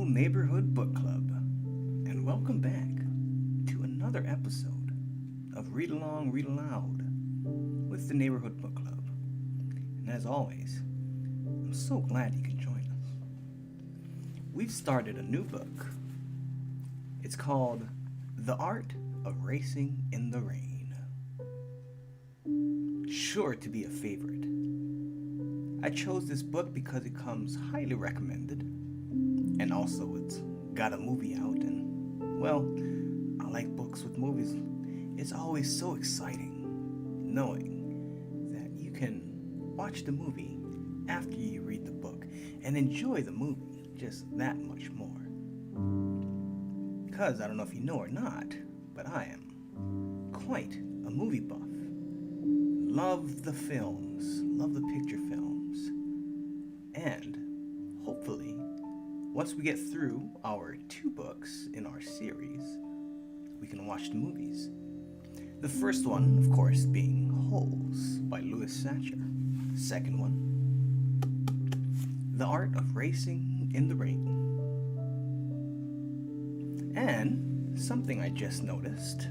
Neighborhood Book Club, and welcome back to another episode of Read Along, Read Aloud with the Neighborhood Book Club. And as always, I'm so glad you can join us. We've started a new book. It's called The Art of Racing in the Rain. Sure to be a favorite. I chose this book because it comes highly recommended, and also it's got a movie out, and, well, I like books with movies. It's always so exciting knowing that you can watch the movie after you read the book and enjoy the movie just that much more. Because I don't know if you know or not, but I am quite a movie buff. Love the films, love the picture films, and hopefully, once we get through our 2 books in our series, we can watch the movies. The first one, of course, being Holes by Louis Satcher. The second one, The Art of Racing in the Rain. And something I just noticed,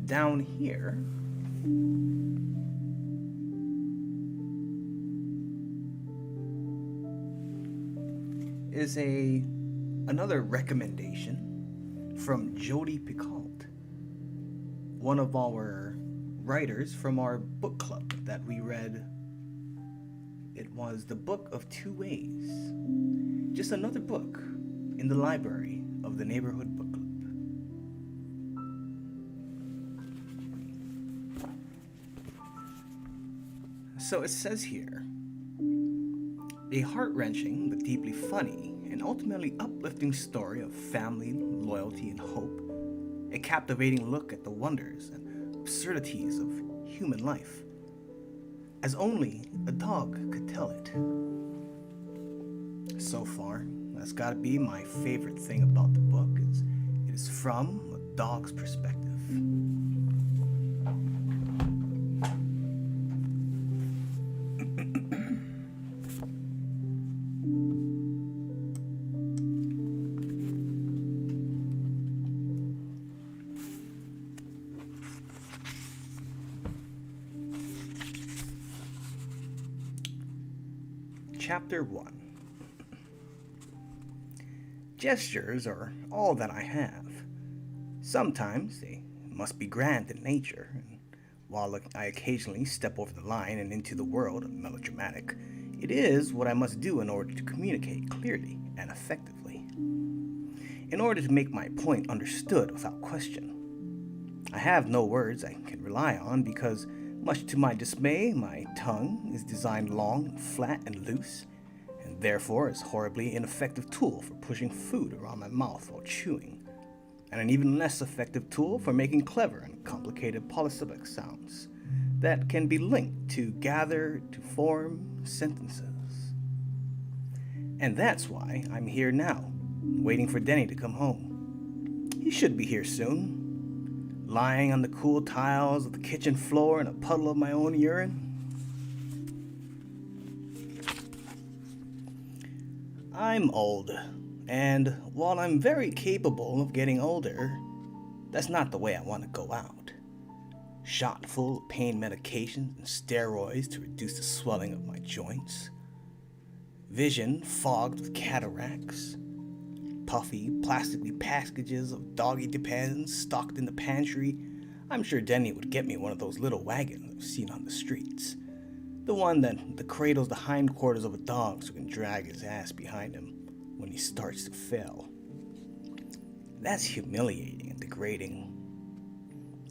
down here, is another recommendation from Jody Picault, one of our writers from our book club that we read. It was The Book of Two Ways, just another book in the library of the Neighborhood Book Club. So it says here, a heart-wrenching but deeply funny and ultimately uplifting story of family, loyalty, and hope. A captivating look at the wonders and absurdities of human life, as only a dog could tell it. So far, that's gotta be my favorite thing about the book, is it is from a dog's perspective. Chapter 1. Gestures are all that I have. Sometimes they must be grand in nature, and while I occasionally step over the line and into the world of melodramatic, it is what I must do in order to communicate clearly and effectively. In order to make my point understood without question. I have no words I can rely on because, much to my dismay, my tongue is designed long, flat, and loose, and therefore is a horribly ineffective tool for pushing food around my mouth while chewing, and an even less effective tool for making clever and complicated polysyllabic sounds that can be linked to gather to form sentences. And that's why I'm here now, waiting for Denny to come home. He should be here soon, lying on the cool tiles of the kitchen floor in a puddle of my own urine. I'm old, and while I'm very capable of getting older, that's not the way I want to go out. Shot full of pain medications and steroids to reduce the swelling of my joints. Vision fogged with cataracts. Puffy, plastically packages of doggy depends stocked in the pantry. I'm sure Denny would get me one of those little wagons I've seen on the streets. The one that cradles the hindquarters of a dog so he can drag his ass behind him when he starts to fail. That's humiliating and degrading.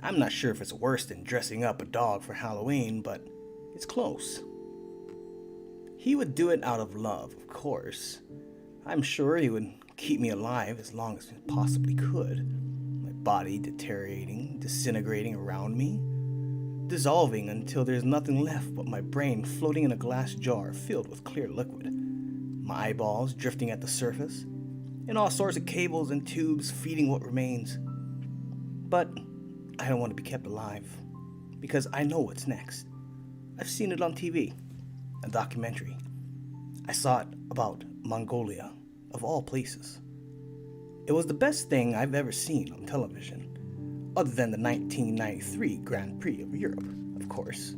I'm not sure if it's worse than dressing up a dog for Halloween, but it's close. He would do it out of love, of course. I'm sure he would keep me alive as long as it possibly could, my body deteriorating, disintegrating around me, dissolving until there's nothing left but my brain floating in a glass jar filled with clear liquid, my eyeballs drifting at the surface, and all sorts of cables and tubes feeding what remains. But I don't want to be kept alive, because I know what's next. I've seen it on TV, a documentary. I saw it about Mongolia, of all places. It was the best thing I've ever seen on television, other than the 1993 Grand Prix of Europe, of course.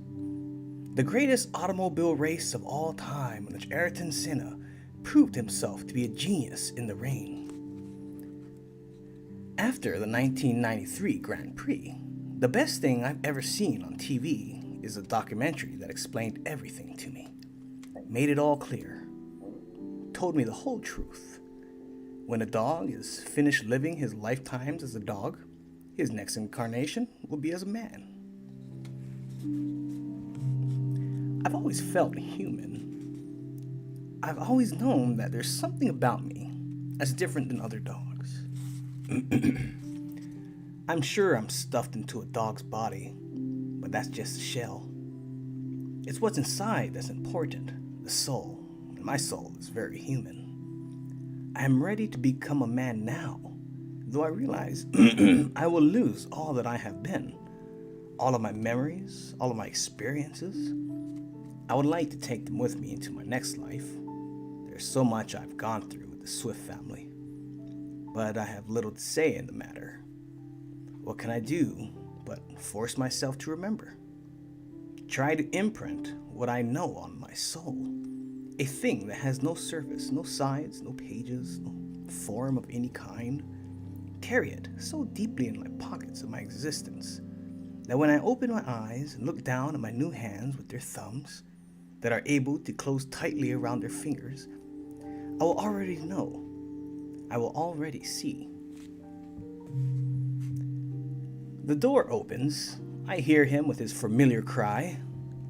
The greatest automobile race of all time in which Ayrton Senna proved himself to be a genius in the rain. After the 1993 Grand Prix, the best thing I've ever seen on TV is a documentary that explained everything to me, made it all clear, told me the whole truth. When a dog is finished living his lifetimes as a dog, his next incarnation will be as a man. I've always felt human. I've always known that there's something about me that's different than other dogs. I'm sure I'm stuffed into a dog's body, but that's just a shell. It's what's inside that's important, the soul, and my soul is very human. I am ready to become a man now, though I realize I will lose all that I have been, all of my memories, all of my experiences. I would like to take them with me into my next life. There's so much I've gone through with the Swift family, but I have little to say in the matter. What can I do but force myself to remember? Try to imprint what I know on my soul, a thing that has no surface, no sides, no pages, no form of any kind. Carry it so deeply in my pockets of my existence that when I open my eyes and look down at my new hands with their thumbs that are able to close tightly around their fingers, I will already know. I will already see. The door opens. I hear him with his familiar cry,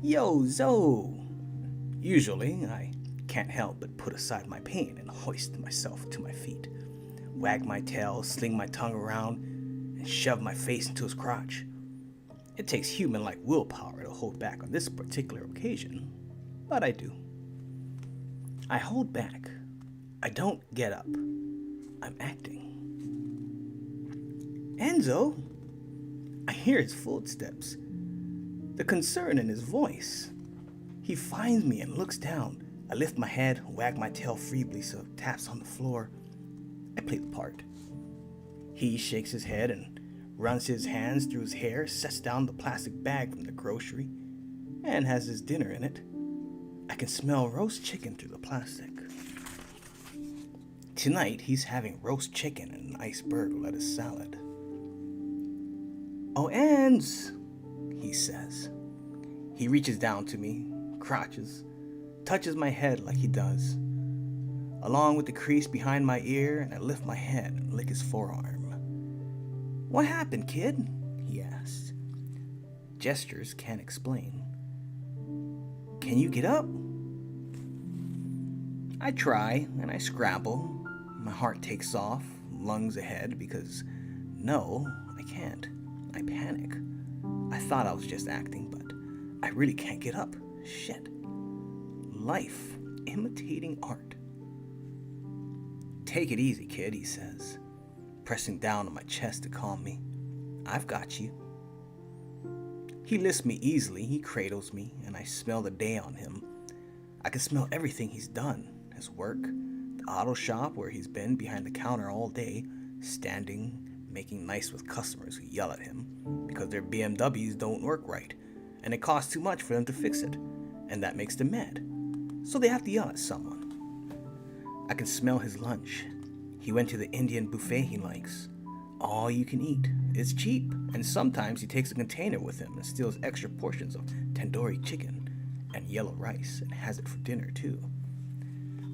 "Yo, Zo!" Usually, I can't help but put aside my pain and hoist myself to my feet, wag my tail, sling my tongue around, and shove my face into his crotch. It takes human-like willpower to hold back on this particular occasion, but I do. I hold back. I don't get up. I'm acting. "Enzo!" I hear his footsteps, the concern in his voice. He finds me and looks down. I lift my head, wag my tail feebly so it taps on the floor. I play the part. He shakes his head and runs his hands through his hair, sets down the plastic bag from the grocery, and has his dinner in it. I can smell roast chicken through the plastic. Tonight, he's having roast chicken and an iceberg lettuce salad. "Oh, Ans," he says. He reaches down to me, crouches, touches my head like he does, along with the crease behind my ear, and I lift my head and lick his forearm. "What happened, kid?" he asks. Gestures can't explain. "Can you get up?" I try, and I scrabble. My heart takes off, lungs ahead, because no, I can't. I panic. I thought I was just acting, but I really can't get up. Shit. Life, imitating art. "Take it easy, kid," he says, pressing down on my chest to calm me. "I've got you." He lifts me easily, he cradles me, and I smell the day on him. I can smell everything he's done, his work, the auto shop where he's been behind the counter all day, standing, making nice with customers who yell at him because their BMWs don't work right, and it costs too much for them to fix it, and that makes them mad, so they have to yell at someone. I can smell his lunch. He went to the Indian buffet he likes. All you can eat. It's cheap, and sometimes he takes a container with him and steals extra portions of tandoori chicken and yellow rice and has it for dinner too.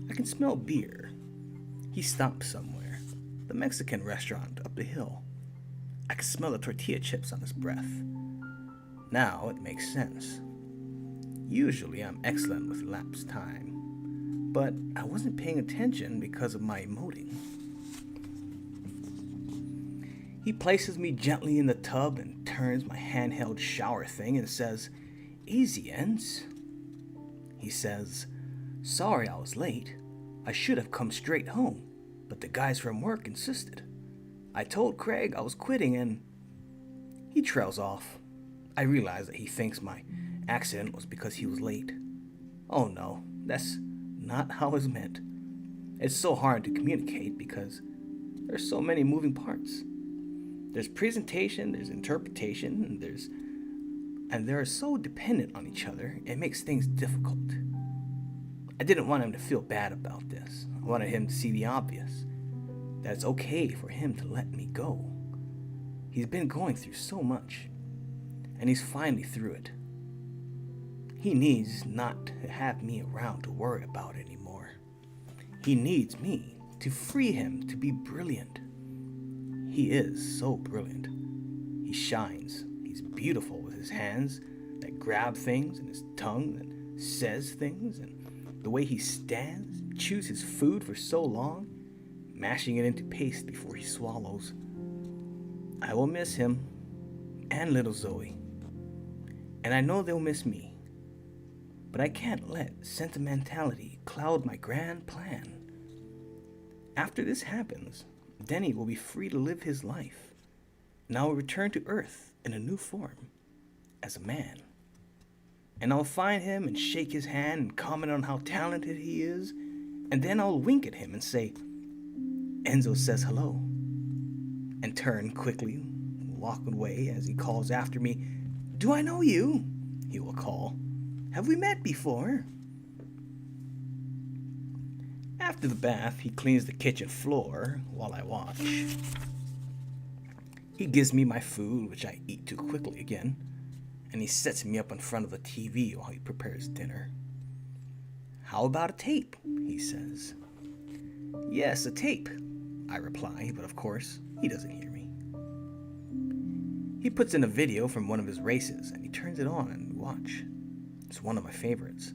I can smell beer. He stopped somewhere, the Mexican restaurant up the hill. I can smell the tortilla chips on his breath. Now it makes sense. Usually I'm excellent with lapse time, but I wasn't paying attention because of my emoting. He places me gently in the tub and turns my handheld shower thing and says, "Easy, Ens." He says, "Sorry I was late. I should have come straight home, but the guys from work insisted. I told Craig I was quitting and..." He trails off. I realize that he thinks my accident was because he was late. Oh no, that's not how it was meant. It's so hard to communicate because there's so many moving parts. There's presentation, there's interpretation, and they're so dependent on each other, it makes things difficult. I didn't want him to feel bad about this. I wanted him to see the obvious, that it's okay for him to let me go. He's been going through so much, and he's finally through it. He needs not to have me around to worry about anymore. He needs me to free him to be brilliant. He is so brilliant. He shines. He's beautiful with his hands that grab things and his tongue that says things, and the way he stands, chews his food for so long, mashing it into paste before he swallows. I will miss him and little Zoe, and I know they'll miss me, but I can't let sentimentality cloud my grand plan. After this happens, Denny will be free to live his life, and I will return to Earth in a new form, as a man. And I'll find him and shake his hand and comment on how talented he is, and then I'll wink at him and say, "Enzo says hello," and turn quickly, walk away as he calls after me, "Do I know you?" he will call. "Have we met before?" After the bath, he cleans the kitchen floor while I watch. He gives me my food, which I eat too quickly again, and he sets me up in front of the TV while he prepares dinner. "How about a tape?" he says. "Yes, a tape," I reply, but of course, he doesn't hear me. He puts in a video from one of his races, and he turns it on and we watch. It's one of my favorites.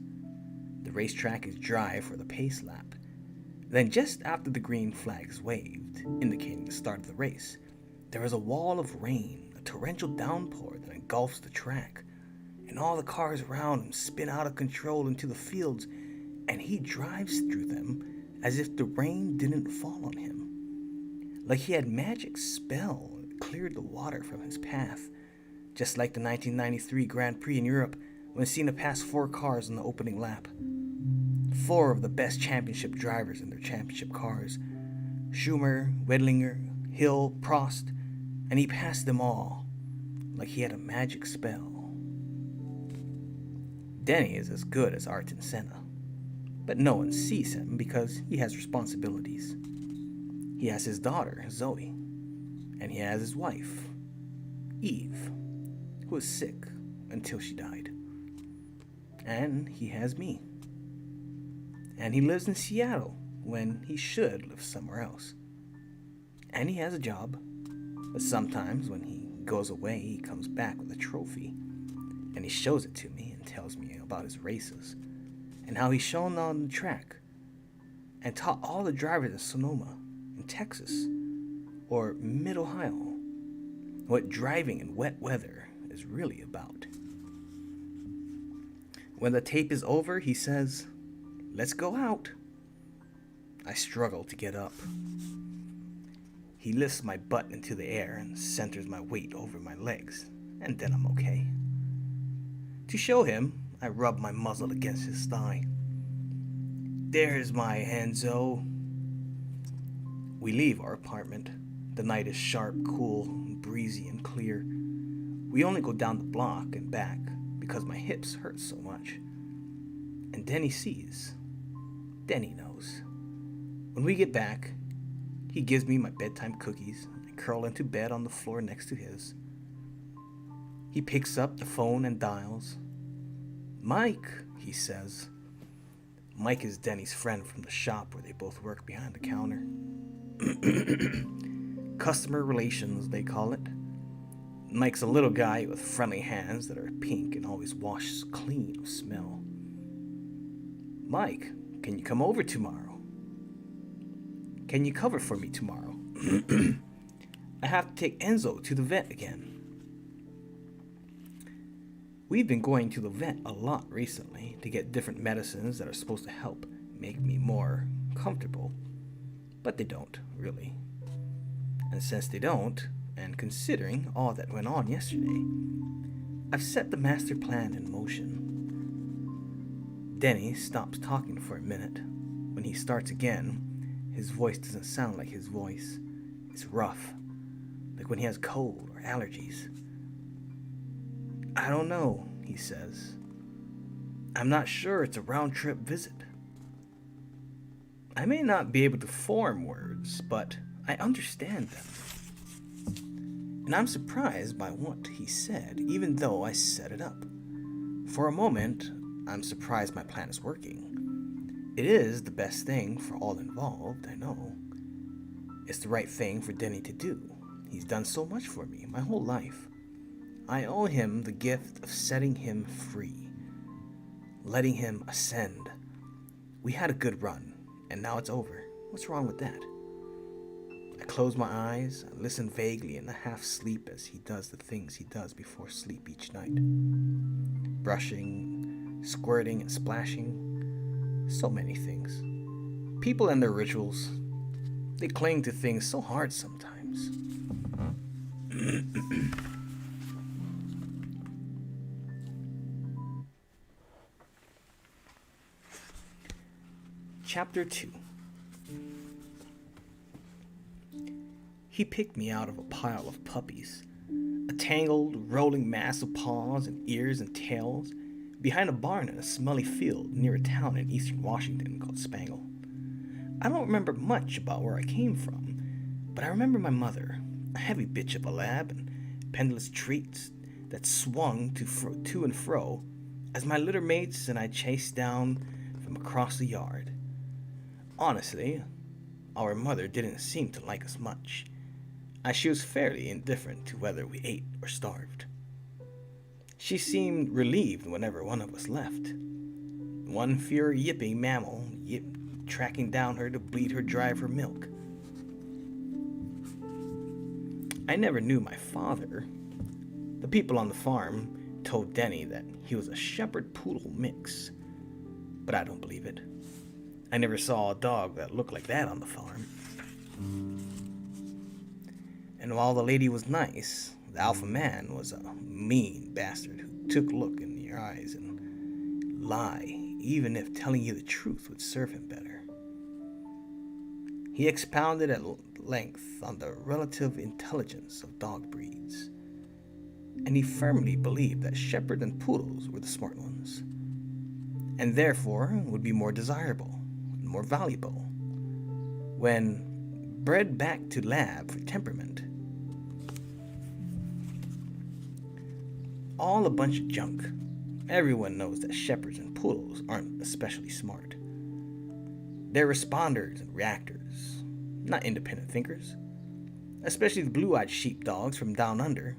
The racetrack is dry for the pace lap. Then just after the green flag is waved, indicating the start of the race, there is a wall of rain, a torrential downpour that engulfs the track, and all the cars around him spin out of control into the fields, and he drives through them as if the rain didn't fall on him. Like he had magic spell that cleared the water from his path, just like the 1993 Grand Prix in Europe when Senna passed 4 cars in the opening lap. 4 of the best championship drivers in their championship cars, Schumer, Wedlinger, Hill, Prost, and he passed them all like he had a magic spell. Denny is as good as Ayrton Senna, but no one sees him because he has responsibilities. He has his daughter, Zoe, and he has his wife, Eve, who was sick until she died. And he has me. And he lives in Seattle when he should live somewhere else. And he has a job, but sometimes when he goes away, he comes back with a trophy, and he shows it to me and tells me about his races, and how he shone on the track, and taught all the drivers in Sonoma, in Texas, or Mid-Ohio, what driving in wet weather is really about. When the tape is over, he says, "Let's go out." I struggle to get up. He lifts my butt into the air and centers my weight over my legs, and then I'm okay. To show him, I rub my muzzle against his thigh. "There's my Enzo." We leave our apartment. The night is sharp, cool, breezy, and clear. We only go down the block and back because my hips hurt so much. And Denny sees. Denny knows. When we get back, he gives me my bedtime cookies and curl into bed on the floor next to his. He picks up the phone and dials. "Mike," he says. Mike is Denny's friend from the shop where they both work behind the counter. Customer relations, they call it. Mike's a little guy with friendly hands that are pink and always washes clean of smell. "Mike, can you come over tomorrow? Can you cover for me tomorrow? I have to take Enzo to the vet again." We've been going to the vet a lot recently to get different medicines that are supposed to help make me more comfortable, but they don't, really. And since they don't, and considering all that went on yesterday, I've set the master plan in motion. Denny stops talking for a minute. When he starts again, his voice doesn't sound like his voice. It's rough, like when he has cold or allergies. I don't know, he says. I'm not sure it's a round-trip visit. I may not be able to form words, but I understand them. And I'm surprised by what he said, even though I set it up. For a moment, I'm surprised my plan is working. It is the best thing for all involved, I know. It's the right thing for Denny to do. He's done so much for me, my whole life. I owe him the gift of setting him free, letting him ascend. We had a good run, and now it's over. What's wrong with that? I close my eyes, I listen vaguely in a half sleep as he does the things he does before sleep each night. Brushing, squirting, and splashing. So many things. People and their rituals. They cling to things so hard sometimes. Chapter 2. He picked me out of a pile of puppies, a tangled, rolling mass of paws and ears and tails, behind a barn in a smelly field near a town in eastern Washington called Spangle. I don't remember much about where I came from, but I remember my mother, a heavy bitch of a lab, and pendulous treats that swung to and fro as my litter mates and I chased down from across the yard. Honestly, our mother didn't seem to like us much, as she was fairly indifferent to whether we ate or starved. She seemed relieved whenever one of us left. One furry yipping mammal tracking down her to bleed her dry for milk. I never knew my father. The people on the farm told Denny that he was a shepherd-poodle mix, but I don't believe it. I never saw a dog that looked like that on the farm. And while the lady was nice, the alpha man was a mean bastard who took a look in your eyes and lie, even if telling you the truth would serve him better. He expounded at length on the relative intelligence of dog breeds, and he firmly believed that shepherd and poodles were the smart ones, and therefore would be more desirable and more valuable when bred back to lab for temperament. All a bunch of junk. Everyone knows that shepherds and poodles aren't especially smart. They're responders and reactors, not independent thinkers. Especially the blue-eyed sheepdogs from down under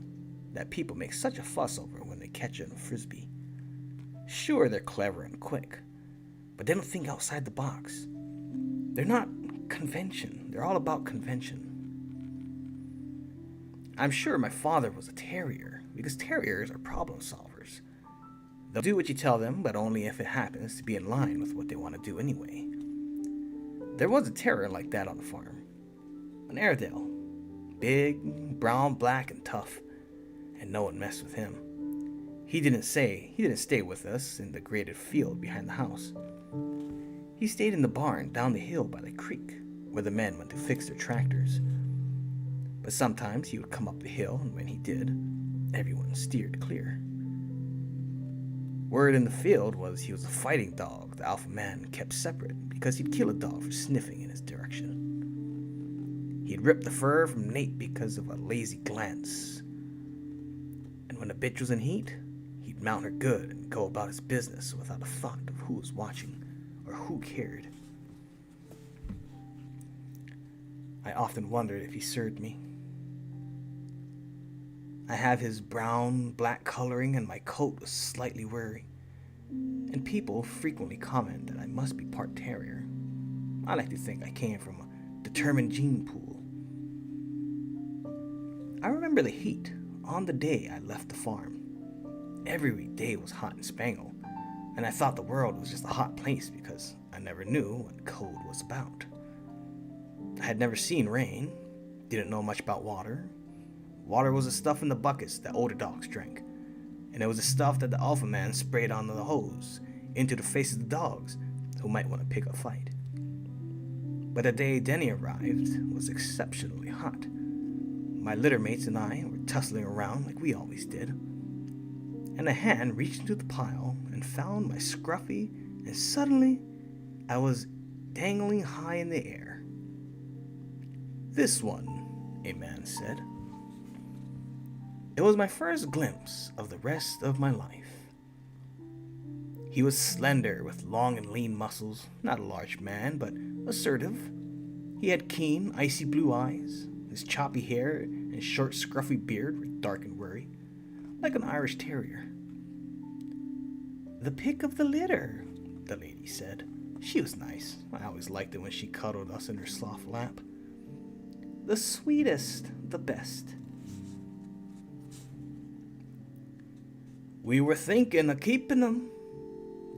that people make such a fuss over when they catch it in a frisbee. Sure, they're clever and quick, but they don't think outside the box. They're not convention. They're all about convention. I'm sure my father was a terrier, because terriers are problem solvers. They'll do what you tell them, but only if it happens to be in line with what they want to do anyway. There was a terrier like that on the farm. An Airedale. Big, brown, black, and tough, and no one messed with him. He didn't stay with us in the graded field behind the house. He stayed in the barn down the hill by the creek, where the men went to fix their tractors. But sometimes he would come up the hill, and when he did, everyone steered clear. Word in the field was he was a fighting dog the alpha man kept separate because he'd kill a dog for sniffing in his direction. He'd rip the fur from Nate because of a lazy glance. And when a bitch was in heat, he'd mount her good and go about his business without a thought of who was watching or who cared. I often wondered if he served me. I have his brown-black coloring, and my coat was slightly weary, and people frequently comment that I must be part terrier. I like to think I came from a determined gene pool. I remember the heat on the day I left the farm. Every day was hot in Spangle, and I thought the world was just a hot place because I never knew what cold was about. I had never seen rain, didn't know much about water. Water was the stuff in the buckets that older dogs drank, and it was the stuff that the alpha man sprayed onto the hose into the faces of the dogs who might want to pick a fight. But the day Denny arrived was exceptionally hot. My littermates and I were tussling around like we always did, and a hand reached into the pile and found my scruffy, and suddenly I was dangling high in the air. "This one," a man said. It was my first glimpse of the rest of my life. He was slender with long and lean muscles, not a large man, but assertive. He had keen, icy blue eyes. His choppy hair and short, scruffy beard were dark and worry, like an Irish terrier. "The pick of the litter," the lady said. She was nice. I always liked it when she cuddled us in her soft lap. "The sweetest, the best." "We were thinking of keeping them,"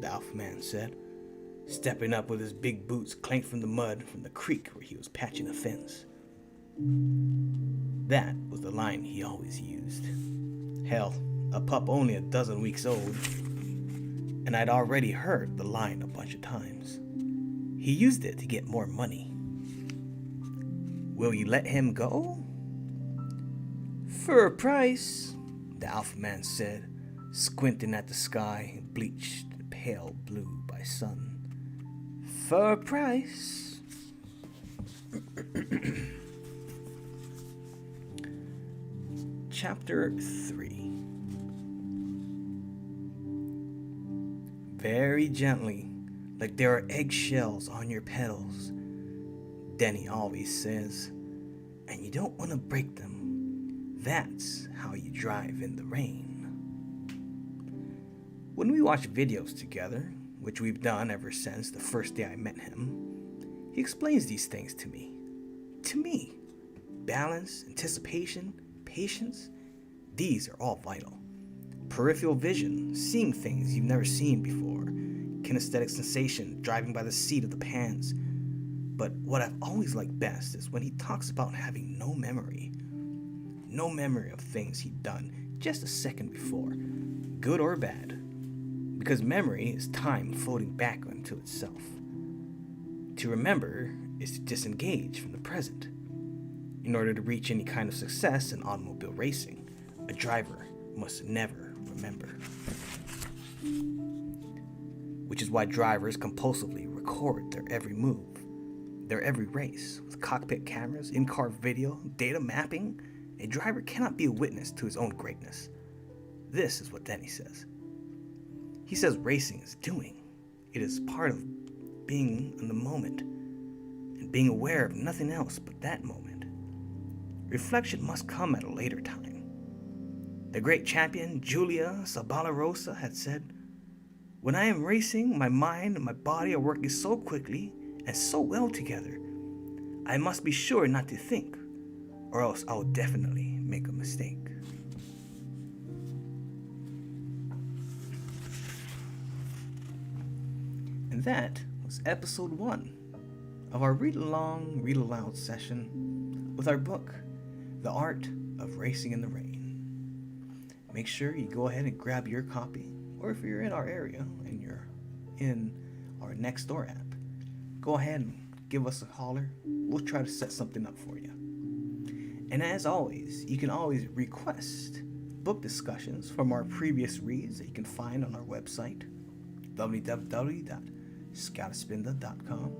the alpha man said, stepping up with his big boots clanked from the mud from the creek where he was patching a fence. That was the line he always used. Hell, a pup only a dozen weeks old, and I'd already heard the line a bunch of times. He used it to get more money. "Will you let him go?" "For a price," the alpha man said, squinting at the sky, bleached pale blue by sun. "For a price." Chapter 3. Very gently, like there are eggshells on your petals, Denny always says, and you don't want to break them. That's how you drive in the rain. When we watch videos together, which we've done ever since the first day I met him, he explains these things to me. To me. Balance, anticipation, patience, these are all vital. Peripheral vision, seeing things you've never seen before. Kinesthetic sensation, driving by the seat of the pants. But what I've always liked best is when he talks about having no memory. No memory of things he'd done just a second before, good or bad. Because memory is time floating back into itself. To remember is to disengage from the present. In order to reach any kind of success in automobile racing, a driver must never remember. Which is why drivers compulsively record their every move, their every race, with cockpit cameras, in-car video, data mapping. A driver cannot be a witness to his own greatness. This is what Denny says. He says racing is doing. It is part of being in the moment and being aware of nothing else but that moment. Reflection must come at a later time. The great champion Julia Sabalarosa had said, "When I am racing, my mind and my body are working so quickly and so well together. I must be sure not to think, or else I will definitely make a mistake." And that was episode 1 of our read along, read aloud session with our book, The Art of Racing in the Rain. Make sure you go ahead and grab your copy, or if you're in our area and you're in our next door app, go ahead and give us a holler. We'll try to set something up for you. And as always, you can always request book discussions from our previous reads that you can find on our website, www.scoutaspinda.com.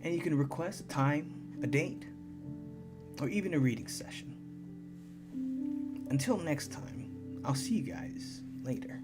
And you can request a time, a date, or even a reading session. Until next time, I'll see you guys later.